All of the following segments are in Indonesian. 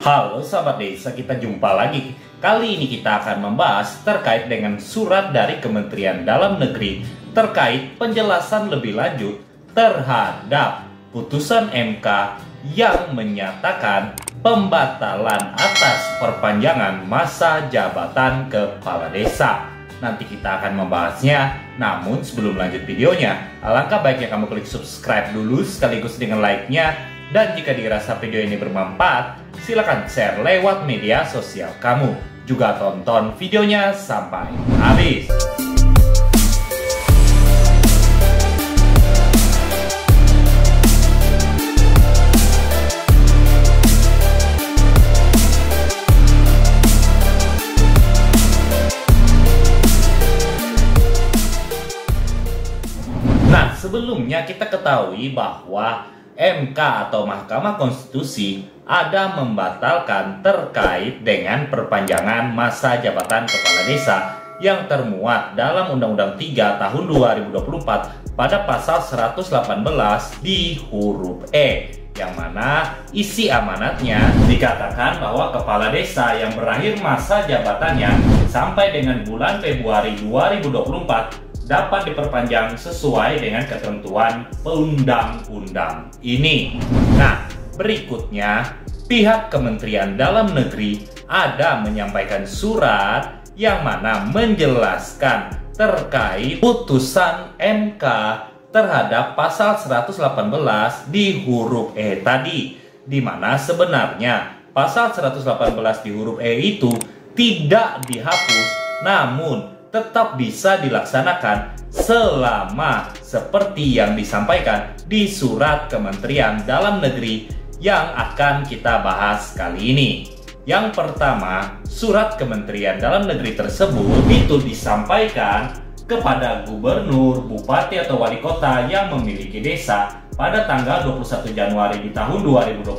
Halo sahabat desa, kita jumpa lagi. Kali ini kita akan membahas terkait dengan surat dari Kementerian Dalam Negeri terkait penjelasan lebih lanjut terhadap putusan MK yang menyatakan pembatalan atas perpanjangan masa jabatan kepala desa. Nanti kita akan membahasnya, namun sebelum lanjut videonya, alangkah baiknya kamu klik subscribe dulu sekaligus dengan like-nya. Dan jika dirasa video ini bermanfaat, silakan share lewat media sosial kamu. Juga tonton videonya sampai habis. Nah, sebelumnya kita ketahui bahwa MK atau Mahkamah Konstitusi ada membatalkan terkait dengan perpanjangan masa jabatan kepala desa yang termuat dalam Undang-Undang 3 tahun 2024 pada pasal 118 di huruf E, yang mana isi amanatnya dikatakan bahwa kepala desa yang berakhir masa jabatannya sampai dengan bulan Februari 2024 dapat diperpanjang sesuai dengan ketentuan undang-undang ini. Nah, berikutnya pihak Kementerian Dalam Negeri ada menyampaikan surat yang mana menjelaskan terkait putusan MK terhadap pasal 118 di huruf E tadi, di mana sebenarnya pasal 118 di huruf E itu tidak dihapus, namun tetap bisa dilaksanakan selama seperti yang disampaikan di surat Kementerian Dalam Negeri yang akan kita bahas kali ini. Yang pertama, surat Kementerian Dalam Negeri tersebut itu disampaikan kepada gubernur, bupati atau wali kota yang memiliki desa pada tanggal 21 Januari di tahun 2025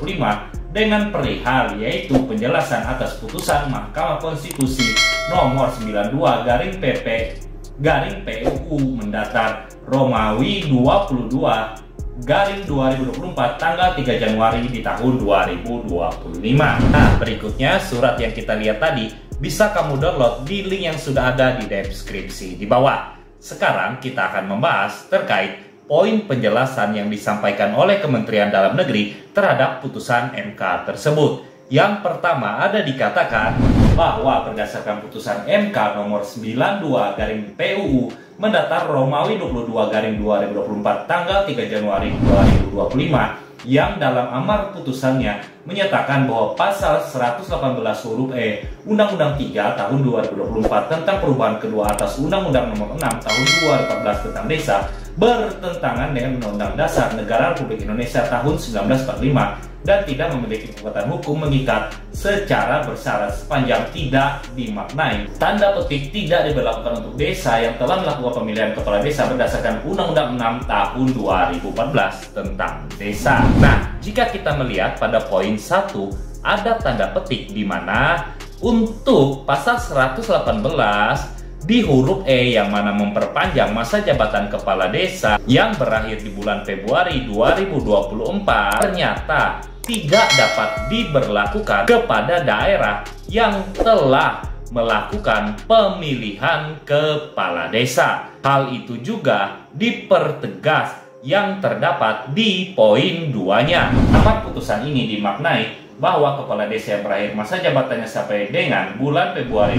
dengan perihal yaitu penjelasan atas putusan Mahkamah Konstitusi nomor 92/PP/PUU mendatar Romawi 22/2024 tanggal 3 Januari di tahun 2025. Nah, berikutnya surat yang kita lihat tadi bisa kamu download di link yang sudah ada di deskripsi di bawah. Sekarang kita akan membahas terkait poin penjelasan yang disampaikan oleh Kementerian Dalam Negeri terhadap putusan MK tersebut. Yang pertama ada dikatakan bahwa berdasarkan putusan MK nomor 92/PUU mendatar Romawi 22/2024 tanggal 3 Januari 2025 yang dalam amar putusannya menyatakan bahwa pasal 118 huruf E Undang-Undang 3 tahun 2024 tentang perubahan kedua atas Undang-Undang nomor 6 tahun 2014 tentang desa bertentangan dengan Undang-Undang Dasar Negara Republik Indonesia tahun 1945 dan tidak memiliki kekuatan hukum mengikat secara bersyarat sepanjang tidak dimaknai tanda petik tidak diberlakukan untuk desa yang telah melakukan pemilihan kepala desa berdasarkan Undang-Undang 6 tahun 2014 tentang desa. Nah, jika kita melihat pada poin 1 ada tanda petik di mana untuk pasal 118 di huruf E yang mana memperpanjang masa jabatan kepala desa yang berakhir di bulan Februari 2024 ternyata tidak dapat diberlakukan kepada daerah yang telah melakukan pemilihan kepala desa. Hal itu juga dipertegas yang terdapat di poin 2-nya. Amar putusan ini dimaknai bahwa kepala desa yang berakhir masa jabatannya sampai dengan bulan Februari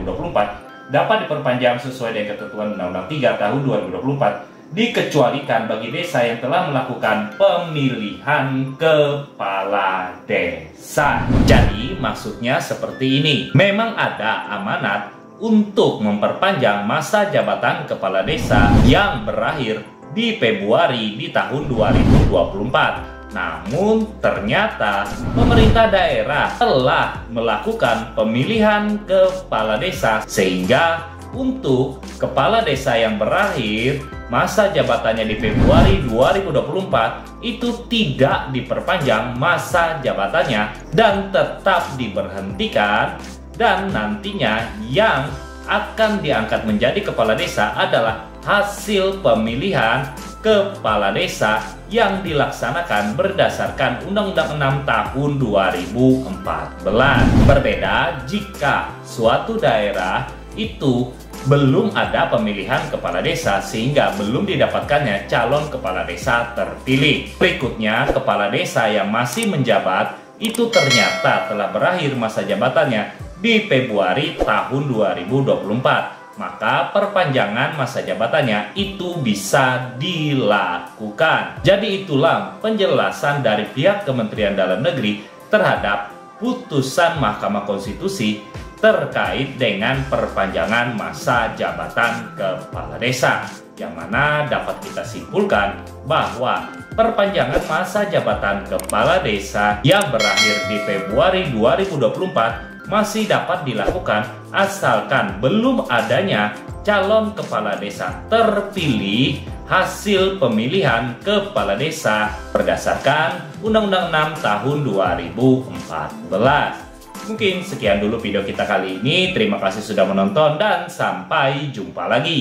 2024 dapat diperpanjang sesuai dengan ketentuan Undang-Undang 3 tahun 2024 dikecualikan bagi desa yang telah melakukan pemilihan kepala desa. Jadi maksudnya seperti ini. Memang ada amanat untuk memperpanjang masa jabatan kepala desa yang berakhir di Februari di tahun 2024. Namun ternyata pemerintah daerah telah melakukan pemilihan kepala desa sehingga untuk kepala desa yang berakhir masa jabatannya di Februari 2024 itu tidak diperpanjang masa jabatannya dan tetap diberhentikan, dan nantinya yang akan diangkat menjadi kepala desa adalah hasil pemilihan kepala desa yang dilaksanakan berdasarkan Undang-Undang 6 tahun 2014. Berbeda jika suatu daerah itu belum ada pemilihan kepala desa sehingga belum didapatkannya calon kepala desa terpilih. Berikutnya, kepala desa yang masih menjabat itu ternyata telah berakhir masa jabatannya di Februari tahun 2024. Maka perpanjangan masa jabatannya itu bisa dilakukan. Jadi itulah penjelasan dari pihak Kementerian Dalam Negeri terhadap putusan Mahkamah Konstitusi terkait dengan perpanjangan masa jabatan kepala desa, yang mana dapat kita simpulkan bahwa perpanjangan masa jabatan kepala desa yang berakhir di Februari 2024 masih dapat dilakukan asalkan belum adanya calon kepala desa terpilih hasil pemilihan kepala desa berdasarkan Undang-Undang 6 tahun 2014. Mungkin sekian dulu video kita kali ini. Terima kasih sudah menonton dan sampai jumpa lagi.